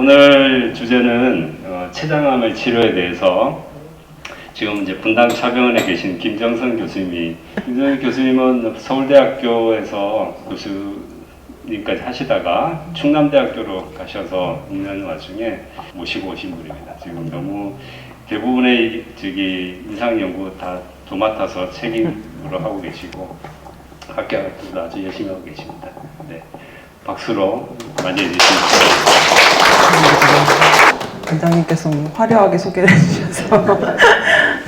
오늘 주제는 췌장암의 치료에 대해서 지금 이제 분당차병원에 계신 김정선 교수님이, 김정선 교수님은 서울대학교에서 교수님까지 하시다가 충남대학교로 가셔서 있는 와중에 모시고 오신 분입니다. 지금 너무 대부분의 인상 연구 다 도맡아서 책임으로 하고 계시고 학교 활동도 아주 열심히 하고 계십니다. 네, 박수로 맞이해 주시면. 원장님께서 화려하게 소개를 해주셔서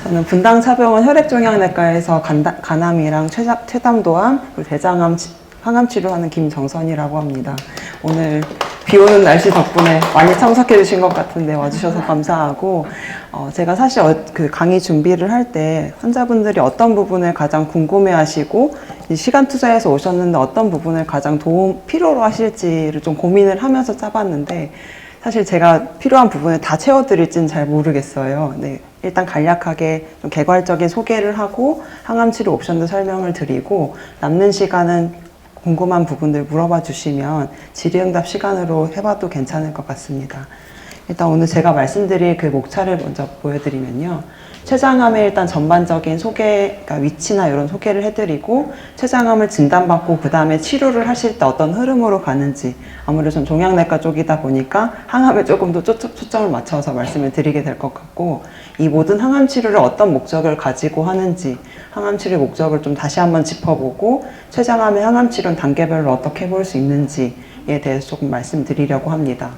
저는 분당차병원 혈액종양내과에서 간암이랑 췌담도암, 그리고 대장암, 항암 치료하는 김정선이라고 합니다. 오늘 비 오는 날씨 덕분에 많이 참석해 주신 것 같은데 와주셔서 감사하고, 제가 사실 그 강의 준비를 할 때 환자분들이 어떤 부분을 가장 궁금해 하시고 시간 투자해서 오셨는데 어떤 부분을 가장 필요로 하실지를 좀 고민을 하면서 짜봤는데, 사실 제가 필요한 부분을 다 채워드릴지는 잘 모르겠어요. 네, 일단 간략하게 좀 개괄적인 소개를 하고 항암치료 옵션도 설명을 드리고, 남는 시간은 궁금한 부분들 물어봐 주시면 질의응답 시간으로 해봐도 괜찮을 것 같습니다. 일단 오늘 제가 말씀드릴 그 목차를 먼저 보여드리면요. 췌장암의 일단 전반적인 소개, 그러니까 위치나 이런 소개를 해드리고, 췌장암을 진단받고 그 다음에 치료를 하실 때 어떤 흐름으로 가는지, 아무래도 전 종양내과 쪽이다 보니까 항암에 조금 더 초점을 맞춰서 말씀을 드리게 될 것 같고, 이 모든 항암 치료를 어떤 목적을 가지고 하는지, 항암 치료 목적을 좀 다시 한번 짚어보고, 췌장암의 항암 치료는 단계별로 어떻게 해볼 수 있는지에 대해서 조금 말씀드리려고 합니다.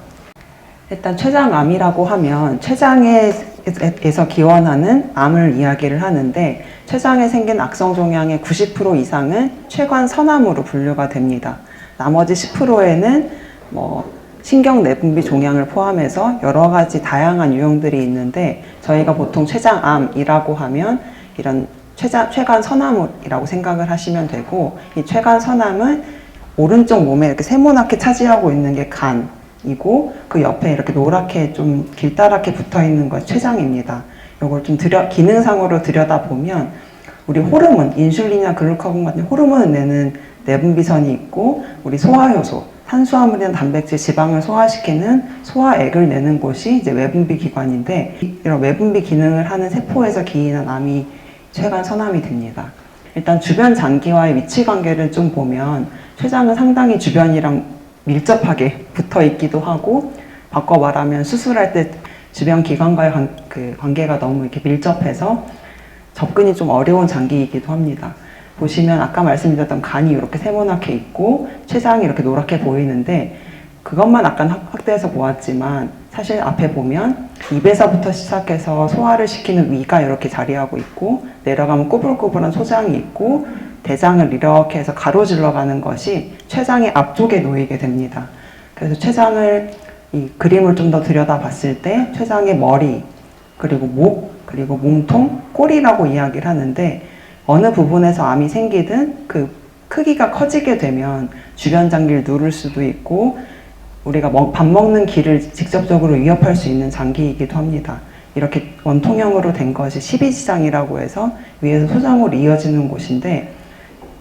일단 췌장암이라고 하면 췌장에서 기원하는 암을 이야기를 하는데, 췌장에 생긴 악성 종양의 90% 이상은 췌관선암으로 분류가 됩니다. 나머지 10%에는 신경 내분비 종양을 포함해서 여러 가지 다양한 유형들이 있는데, 저희가 보통 췌장암이라고 하면 이런 췌관선암이라고 생각을 하시면 되고, 이 췌관선암은 오른쪽 몸에 이렇게 세모나게 차지하고 있는 게 간이고, 그 옆에 이렇게 노랗게 좀 길다랗게 붙어 있는 것이 췌장입니다. 이걸 좀 기능상으로 들여다보면, 우리 호르몬, 인슐린이나 글루카곤 같은 호르몬을 내는 내분비선이 있고, 우리 소화효소, 탄수화물이나 단백질, 지방을 소화시키는 소화액을 내는 곳이 이제 외분비 기관인데, 이런 외분비 기능을 하는 세포에서 기인한 암이 췌관선암이 됩니다. 일단 주변 장기와의 위치 관계를 좀 보면, 췌장은 상당히 주변이랑 밀접하게 붙어 있기도 하고, 바꿔 말하면 수술할 때 주변 기관과의 관계가 너무 이렇게 밀접해서 접근이 좀 어려운 장기이기도 합니다. 보시면 아까 말씀드렸던 간이 이렇게 세모나게 있고 췌장이 이렇게 노랗게 보이는데, 그것만 아까 확대해서 보았지만 사실 앞에 보면 입에서부터 시작해서 소화를 시키는 위가 이렇게 자리하고 있고, 내려가면 꾸불꾸불한 소장이 있고, 대장을 이렇게 해서 가로질러 가는 것이 췌장의 앞쪽에 놓이게 됩니다. 그래서 췌장을, 이 그림을 좀 더 들여다 봤을 때 췌장의 머리, 그리고 목, 그리고 몸통, 꼬리라고 이야기를 하는데, 어느 부분에서 암이 생기든 그 크기가 커지게 되면 주변 장기를 누를 수도 있고, 우리가 밥 먹는 길을 직접적으로 위협할 수 있는 장기이기도 합니다. 이렇게 원통형으로 된 것이 12지장이라고 해서 위에서 소장으로 이어지는 곳인데,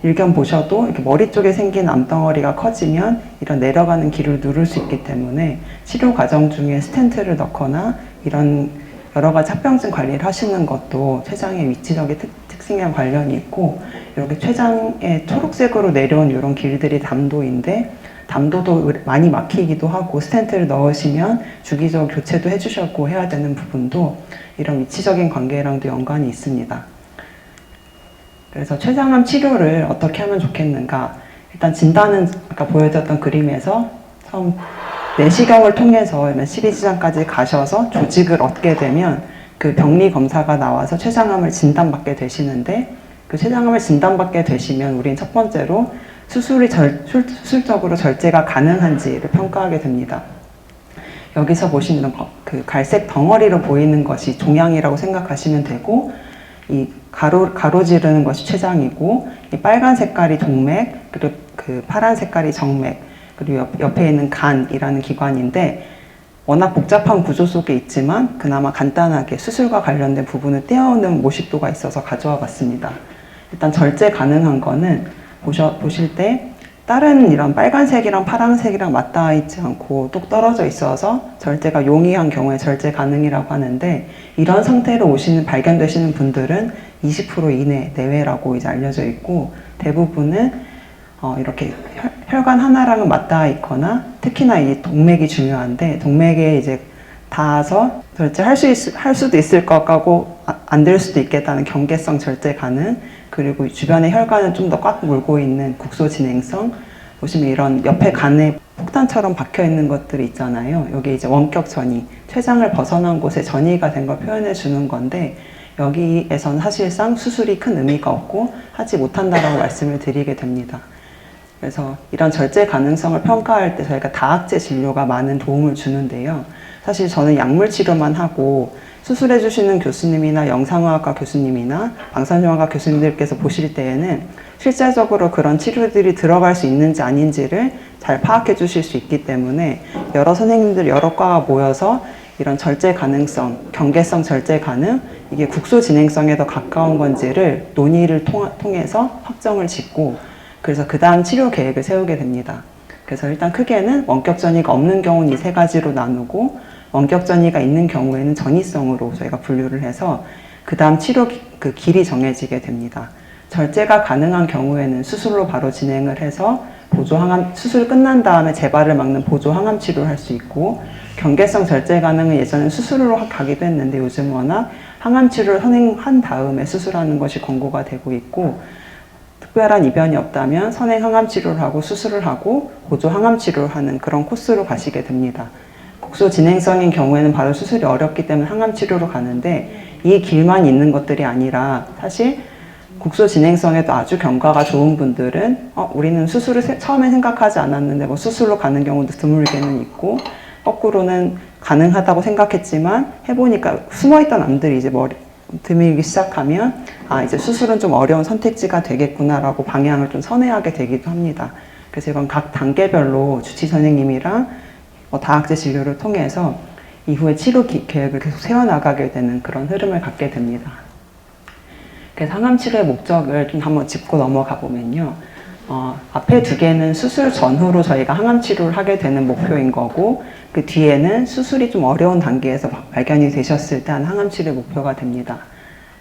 일견 보셔도 이렇게 머리 쪽에 생긴 암덩어리가 커지면 이런 내려가는 길을 누를 수 있기 때문에 치료 과정 중에 스텐트를 넣거나 이런 여러 가지 합병증 관리를 하시는 것도 췌장의 위치적인 특징이랑 관련이 있고, 이렇게 췌장에 초록색으로 내려온 이런 길들이 담도인데, 담도도 많이 막히기도 하고 스텐트를 넣으시면 주기적 교체도 해주셨고 해야 되는 부분도 이런 위치적인 관계랑도 연관이 있습니다. 그래서 췌장암 치료를 어떻게 하면 좋겠는가? 일단 진단은 아까 보여드렸던 그림에서 처음 내시경을 통해서 12지장까지 가셔서 조직을 얻게 되면 그 병리 검사가 나와서 췌장암을 진단받게 되시는데, 그 췌장암을 진단받게 되시면 우린 첫 번째로 수술적으로 절제가 가능한지를 평가하게 됩니다. 여기서 보시면 그 갈색 덩어리로 보이는 것이 종양이라고 생각하시면 되고, 이 가로지르는 것이 췌장이고, 이 빨간 색깔이 동맥, 그리고 그 파란 색깔이 정맥, 그리고 옆에 있는 간이라는 기관인데, 워낙 복잡한 구조 속에 있지만 그나마 간단하게 수술과 관련된 부분을 떼어오는 모식도가 있어서 가져와 봤습니다. 일단 절제 가능한 거는 보실 때 다른 이런 빨간색이랑 파란색이랑 맞닿아 있지 않고 뚝 떨어져 있어서 절제가 용이한 경우에 절제 가능이라고 하는데, 이런 상태로 발견되시는 분들은 20% 이내 내외라고 이제 알려져 있고, 대부분은 이렇게 혈관 하나랑은 맞닿아 있거나, 특히나 이 동맥이 중요한데, 동맥에 이제 닿아서 절제할 수도 있을 것 같고 안 될 수도 있겠다는 경계성 절제 가능, 그리고 주변의 혈관을 좀 더 꽉 물고 있는 국소 진행성, 보시면 이런 옆에 간에 폭탄처럼 박혀 있는 것들이 있잖아요. 여기 이제 원격 전이, 췌장을 벗어난 곳에 전이가 된 걸 표현해 주는 건데, 여기에선 사실상 수술이 큰 의미가 없고 하지 못한다라고 말씀을 드리게 됩니다. 그래서 이런 절제 가능성을 평가할 때 저희가 다학제 진료가 많은 도움을 주는데요. 사실 저는 약물 치료만 하고 수술해 주시는 교수님이나 영상의학과 교수님이나 방사선학과 교수님들께서 보실 때에는 실제적으로 그런 치료들이 들어갈 수 있는지 아닌지를 잘 파악해 주실 수 있기 때문에, 여러 선생님들 여러 과가 모여서 이런 절제 가능성, 경계성 절제 가능, 이게 국소 진행성에 더 가까운 건지를 논의를 통해서 확정을 짓고, 그래서 그 다음 치료 계획을 세우게 됩니다. 그래서 일단 크게는 원격 전이가 없는 경우는 이 세 가지로 나누고, 원격 전이가 있는 경우에는 전이성으로 저희가 분류를 해서 그 다음 치료 길이 정해지게 됩니다. 절제가 가능한 경우에는 수술로 바로 진행을 해서 수술 끝난 다음에 재발을 막는 보조 항암 치료를 할 수 있고, 경계성 절제 가능은 예전엔 수술로 가기도 했는데 요즘 워낙 항암 치료를 선행한 다음에 수술하는 것이 권고가 되고 있고, 특별한 이변이 없다면 선행 항암 치료를 하고 수술을 하고 보조 항암 치료를 하는 그런 코스로 가시게 됩니다. 국소 진행성인 경우에는 바로 수술이 어렵기 때문에 항암 치료로 가는데, 이 길만 있는 것들이 아니라 사실 국소 진행성에도 아주 경과가 좋은 분들은 우리는 수술을 처음에 생각하지 않았는데 뭐 수술로 가는 경우도 드물게는 있고, 거꾸로는 가능하다고 생각했지만 해보니까 숨어있던 암들이 이제 드밀기 시작하면 이제 수술은 좀 어려운 선택지가 되겠구나라고 방향을 좀 선회하게 되기도 합니다. 그래서 이건 각 단계별로 주치 선생님이랑 다학제 진료를 통해서 이후에 치료 계획을 계속 세워나가게 되는 그런 흐름을 갖게 됩니다. 그래서 항암 치료의 목적을 좀 한번 짚고 넘어가 보면요. 앞에 두 개는 수술 전후로 저희가 항암 치료를 하게 되는 목표인 거고, 그 뒤에는 수술이 좀 어려운 단계에서 발견이 되셨을 때 한 항암 치료의 목표가 됩니다.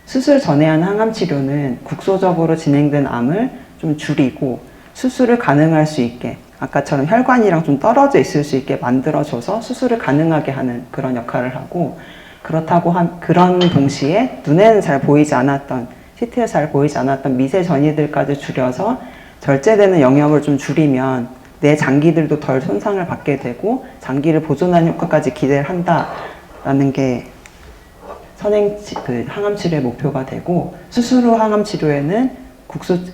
수술 전에 한 항암 치료는 국소적으로 진행된 암을 좀 줄이고 수술을 가능할 수 있게, 아까처럼 혈관이랑 좀 떨어져 있을 수 있게 만들어줘서 수술을 가능하게 하는 그런 역할을 하고, 그렇다고 그런 동시에 눈에는 잘 보이지 않았던, CT에서 잘 보이지 않았던 미세 전이들까지 줄여서 절제되는 영역을 좀 줄이면 내 장기들도 덜 손상을 받게 되고 장기를 보존하는 효과까지 기대를 한다라는 게 항암 치료의 목표가 되고, 수술 후 항암 치료에는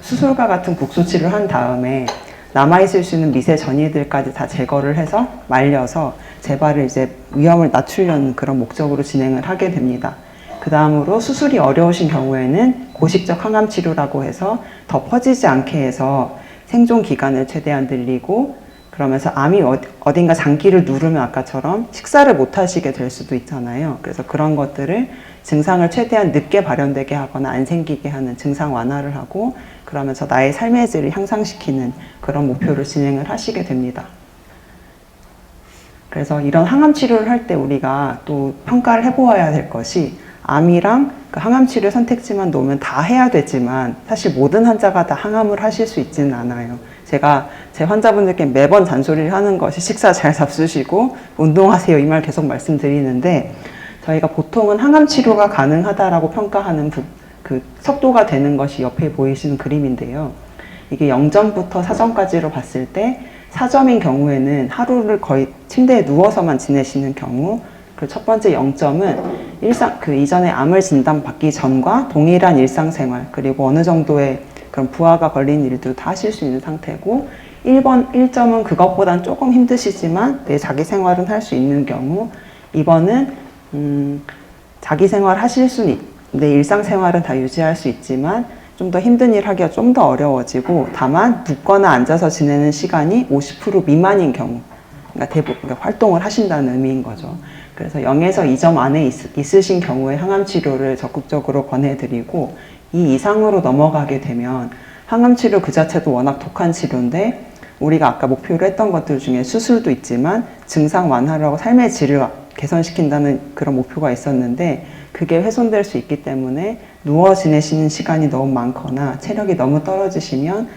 수술과 같은 국소 치료를 한 다음에 남아있을 수 있는 미세 전이들까지 다 제거를 해서 말려서 재발을 이제 위험을 낮추려는 그런 목적으로 진행을 하게 됩니다. 그 다음으로 수술이 어려우신 경우에는 고식적 항암 치료라고 해서 더 퍼지지 않게 해서 생존 기간을 최대한 늘리고, 그러면서 암이 어딘가 장기를 누르면 아까처럼 식사를 못 하시게 될 수도 있잖아요. 그래서 그런 것들을 증상을 최대한 늦게 발현되게 하거나 안 생기게 하는 증상 완화를 하고, 그러면서 나의 삶의 질을 향상시키는 그런 목표를 진행을 하시게 됩니다. 그래서 이런 항암 치료를 할 때 우리가 또 평가를 해보아야 될 것이, 암이랑 그 항암 치료 선택지만 놓으면 다 해야 되지만 사실 모든 환자가 다 항암을 하실 수 있지는 않아요. 제가 제 환자분들께 매번 잔소리를 하는 것이 식사 잘 잡수시고 운동하세요, 이 말 계속 말씀드리는데, 저희가 보통은 항암 치료가 가능하다라고 평가하는 그 속도가 되는 것이 옆에 보이시는 그림인데요. 이게 0점부터 4점까지로 봤을 때 4점인 경우에는 하루를 거의 침대에 누워서만 지내시는 경우, 그 첫 번째 0점은 이전에 암을 진단받기 전과 동일한 일상생활, 그리고 어느 정도의 그런 부하가 걸린 일도 다 하실 수 있는 상태고, 1점은 그것보단 조금 힘드시지만 내 자기 생활은 할 수 있는 경우, 2번은 자기 생활 하실 수는 내 일상생활은 다 유지할 수 있지만 좀 더 힘든 일 하기가 좀 더 어려워지고, 다만 눕거나 앉아서 지내는 시간이 50% 미만인 경우, 그러니까 활동을 하신다는 의미인 거죠. 그래서 0에서 2점 안에 있으신 경우에 항암 치료를 적극적으로 권해드리고, 이 이상으로 넘어가게 되면 항암 치료 그 자체도 워낙 독한 치료인데 우리가 아까 목표로 했던 것들 중에 수술도 있지만 증상 완화를 하고 삶의 질을 개선시킨다는 그런 목표가 있었는데 그게 훼손될 수 있기 때문에 누워 지내시는 시간이 너무 많거나 체력이 너무 떨어지시면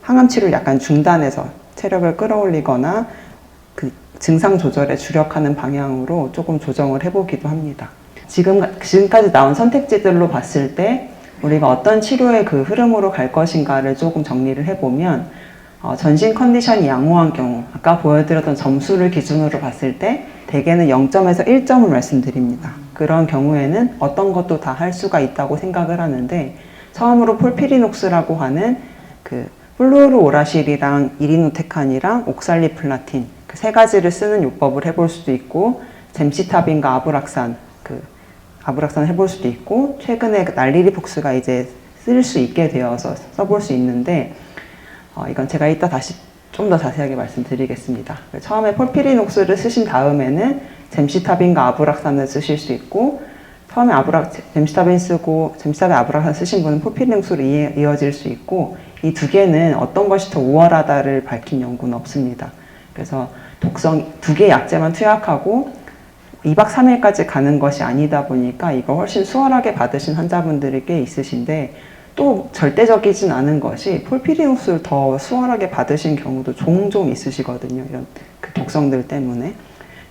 항암 치료를 약간 중단해서 체력을 끌어올리거나 그 증상 조절에 주력하는 방향으로 조금 조정을 해보기도 합니다. 지금까지 나온 선택지들로 봤을 때 우리가 어떤 치료의 그 흐름으로 갈 것인가를 조금 정리를 해보면 전신 컨디션이 양호한 경우 아까 보여드렸던 점수를 기준으로 봤을 때 대개는 0점에서 1점을 말씀드립니다. 그런 경우에는 어떤 것도 다 할 수가 있다고 생각을 하는데 처음으로 폴피리녹스라고 하는 그 플루오르오라실이랑 이리노테칸이랑 옥살리플라틴 그 세 가지를 쓰는 요법을 해볼 수도 있고 젬시타빈과 아브락산 해볼 수도 있고 최근에 날리리폭스가 이제 쓸 수 있게 되어서 써볼 수 있는데 이건 제가 이따 다시 좀 더 자세하게 말씀드리겠습니다. 처음에 폴피리녹스를 쓰신 다음에는 젬시타빈과 아브락산을 쓰실 수 있고 처음에 젬시타빈 쓰고 젬시타빈 아브락산 쓰신 분은 폴피리녹스로 이어질 수 있고 이 두 개는 어떤 것이 더 우월하다를 밝힌 연구는 없습니다. 그래서 독성 두 개 약제만 투약하고 2박 3일까지 가는 것이 아니다 보니까 이거 훨씬 수월하게 받으신 환자분들이 꽤 있으신데 또 절대적이진 않은 것이 폴피리녹스를 더 수월하게 받으신 경우도 종종 있으시거든요. 이런 그 독성들 때문에.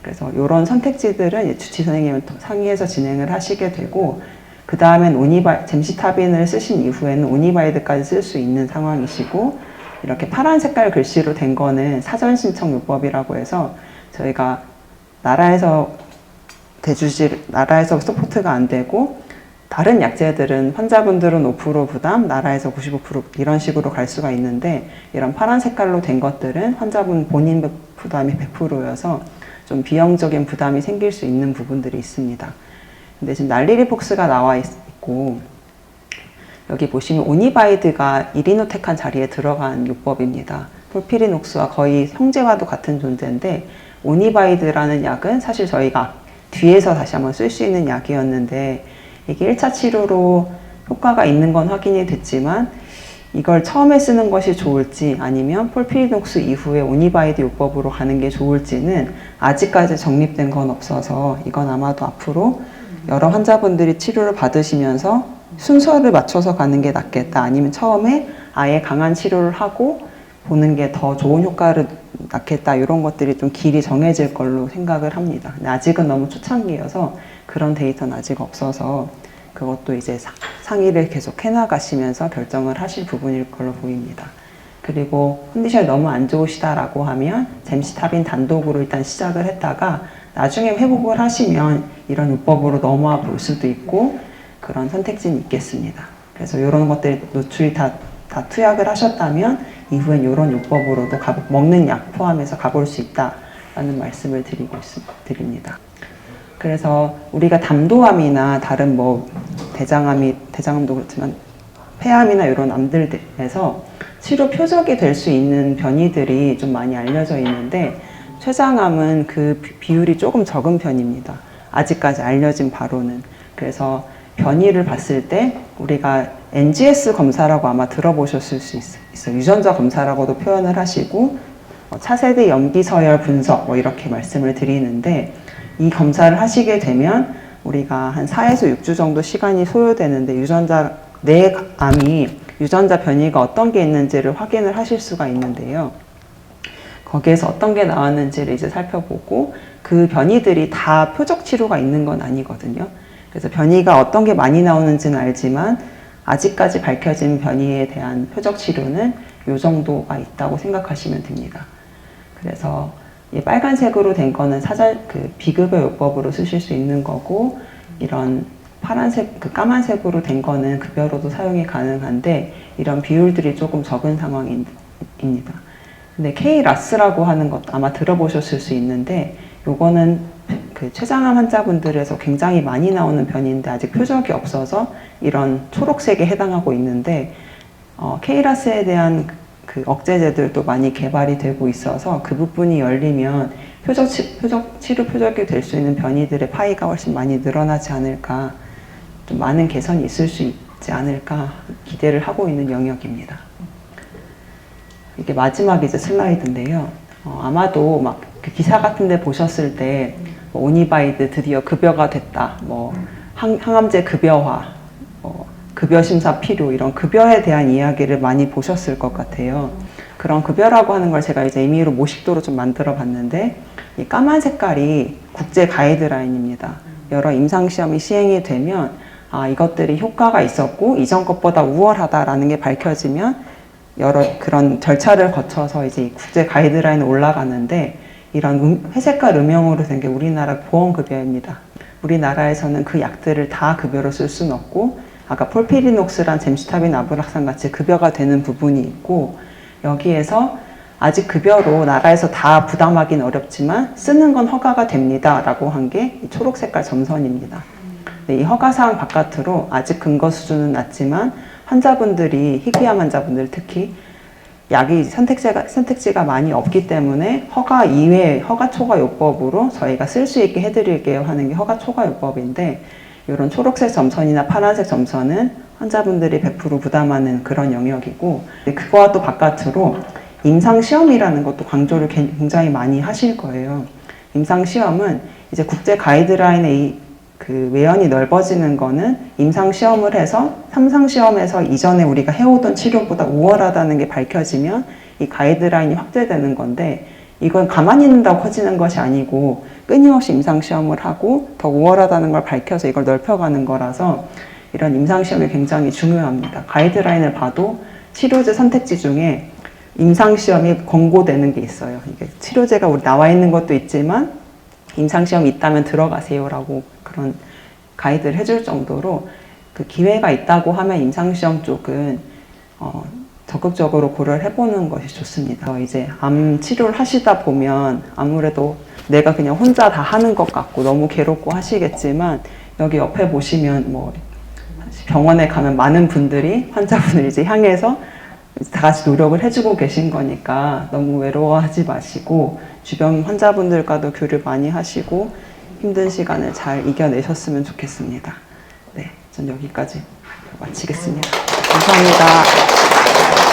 그래서 이런 선택지들은 주치 선생님은 상의해서 진행을 하시게 되고 그 다음엔 젬시타빈을 쓰신 이후에는 오니바이드까지 쓸 수 있는 상황이시고 이렇게 파란 색깔 글씨로 된 거는 사전 신청 요법이라고 해서 저희가 나라에서 서포트가 안 되고 다른 약제들은 환자분들은 5% 부담, 나라에서 95% 이런 식으로 갈 수가 있는데 이런 파란 색깔로 된 것들은 환자분 본인 부담이 100%여서 좀 비용적인 부담이 생길 수 있는 부분들이 있습니다. 근데 지금 날리리폭스가 나와 있고 여기 보시면 오니바이드가 이리노테칸 자리에 들어간 요법입니다. 폴피리녹스와 거의 형제와도 같은 존재인데 오니바이드라는 약은 사실 저희가 뒤에서 다시 한번 쓸 수 있는 약이었는데 이게 1차 치료로 효과가 있는 건 확인이 됐지만 이걸 처음에 쓰는 것이 좋을지 아니면 폴피리녹스 이후에 오니바이드 요법으로 가는 게 좋을지는 아직까지 정립된 건 없어서 이건 아마도 앞으로 여러 환자분들이 치료를 받으시면서 순서를 맞춰서 가는 게 낫겠다 아니면 처음에 아예 강한 치료를 하고 보는 게 더 좋은 효과를 낳겠다 이런 것들이 좀 길이 정해질 걸로 생각을 합니다. 근데 아직은 너무 초창기여서 그런 데이터는 아직 없어서 그것도 이제 상의를 계속 해나가시면서 결정을 하실 부분일 걸로 보입니다. 그리고 컨디션이 너무 안 좋으시다라고 하면 젬시타빈 단독으로 일단 시작을 했다가 나중에 회복을 하시면 이런 요법으로 넘어와 볼 수도 있고 그런 선택지는 있겠습니다. 그래서 이런 것들이 노출이 다 투약을 하셨다면 이후엔 이런 요법으로도 먹는 약 포함해서 가볼 수 있다라는 말씀을 드립니다. 그래서 우리가 담도암이나 다른 대장암도 그렇지만 폐암이나 이런 암들에서 치료 표적이 될 수 있는 변이들이 좀 많이 알려져 있는데 췌장암은 그 비율이 조금 적은 편입니다. 아직까지 알려진 바로는. 그래서 변이를 봤을 때 우리가 NGS 검사라고 아마 들어보셨을 수 있어요. 유전자 검사라고도 표현을 하시고 차세대 염기서열 분석 이렇게 말씀을 드리는데 이 검사를 하시게 되면 우리가 한 4에서 6주 정도 시간이 소요되는데 내 암이 유전자 변이가 어떤 게 있는지를 확인을 하실 수가 있는데요. 거기에서 어떤 게 나왔는지를 이제 살펴보고 그 변이들이 다 표적 치료가 있는 건 아니거든요. 그래서 변이가 어떤 게 많이 나오는지는 알지만 아직까지 밝혀진 변이에 대한 표적 치료는 이 정도가 있다고 생각하시면 됩니다. 그래서 이 빨간색으로 된 거는 비급여 요법으로 쓰실 수 있는 거고 이런 파란색, 까만색으로 된 거는 급여로도 사용이 가능한데 이런 비율들이 조금 적은 상황입니다. 근데 KRAS라고 하는 것도 아마 들어보셨을 수 있는데 요거는 췌장암 환자분들에서 굉장히 많이 나오는 변이인데 아직 표적이 없어서 이런 초록색에 해당하고 있는데 KRAS에 대한 억제제들도 많이 개발이 되고 있어서 그 부분이 열리면 치료 표적이 될 수 있는 변이들의 파이가 훨씬 많이 늘어나지 않을까, 좀 많은 개선이 있을 수 있지 않을까 기대를 하고 있는 영역입니다. 이게 마지막 이제 슬라이드인데요. 아마도 막 그 기사 같은 데 보셨을 때 뭐 오니바이드 드디어 급여가 됐다. 뭐 항암제 급여화, 급여 심사 필요 이런 급여에 대한 이야기를 많이 보셨을 것 같아요. 그런 급여라고 하는 걸 제가 이제 임의로 모식도로 좀 만들어 봤는데 이 까만 색깔이 국제 가이드라인입니다. 여러 임상시험이 시행이 되면 이것들이 효과가 있었고 이전 것보다 우월하다라는 게 밝혀지면 여러 그런 절차를 거쳐서 이제 이 국제 가이드라인에 올라가는데 이런 회색깔 음영으로 된 게 우리나라 보험급여입니다. 우리나라에서는 그 약들을 다 급여로 쓸 수는 없고 아까 폴피리녹스란 젬시타빈 아브락산 같이 급여가 되는 부분이 있고 여기에서 아직 급여로 나라에서 다 부담하기는 어렵지만 쓰는 건 허가가 됩니다 라고 한 게 초록 색깔 점선입니다. 이 허가사항 바깥으로 아직 근거 수준은 낮지만 환자분들이 희귀암 환자분들 특히 약이 선택지가 많이 없기 때문에 허가 이외 허가 초과 요법으로 저희가 쓸 수 있게 해드릴게요 하는 게 허가 초과 요법인데 이런 초록색 점선이나 파란색 점선은 환자분들이 100% 부담하는 그런 영역이고 그거와 또 바깥으로 임상시험이라는 것도 강조를 굉장히 많이 하실 거예요. 임상시험은 이제 국제 가이드라인의 그 외연이 넓어지는 거는 임상시험을 해서 삼상시험에서 이전에 우리가 해오던 치료보다 우월하다는 게 밝혀지면 이 가이드라인이 확대되는 건데 이건 가만히 있는다고 커지는 것이 아니고 끊임없이 임상시험을 하고 더 우월하다는 걸 밝혀서 이걸 넓혀가는 거라서 이런 임상시험이 굉장히 중요합니다. 가이드라인을 봐도 치료제 선택지 중에 임상시험이 권고되는 게 있어요. 이게 치료제가 우리 나와 있는 것도 있지만 임상시험이 있다면 들어가세요라고 그런 가이드를 해줄 정도로 그 기회가 있다고 하면 임상시험 쪽은 적극적으로 고려를 해보는 것이 좋습니다. 이제 암 치료를 하시다 보면 아무래도 내가 그냥 혼자 다 하는 것 같고 너무 괴롭고 하시겠지만 여기 옆에 보시면 뭐 병원에 가면 많은 분들이 환자분을 이제 향해서 다 같이 노력을 해주고 계신 거니까 너무 외로워하지 마시고 주변 환자분들과도 교류 많이 하시고 힘든 시간을 잘 이겨내셨으면 좋겠습니다. 네, 전 여기까지 마치겠습니다. 감사합니다.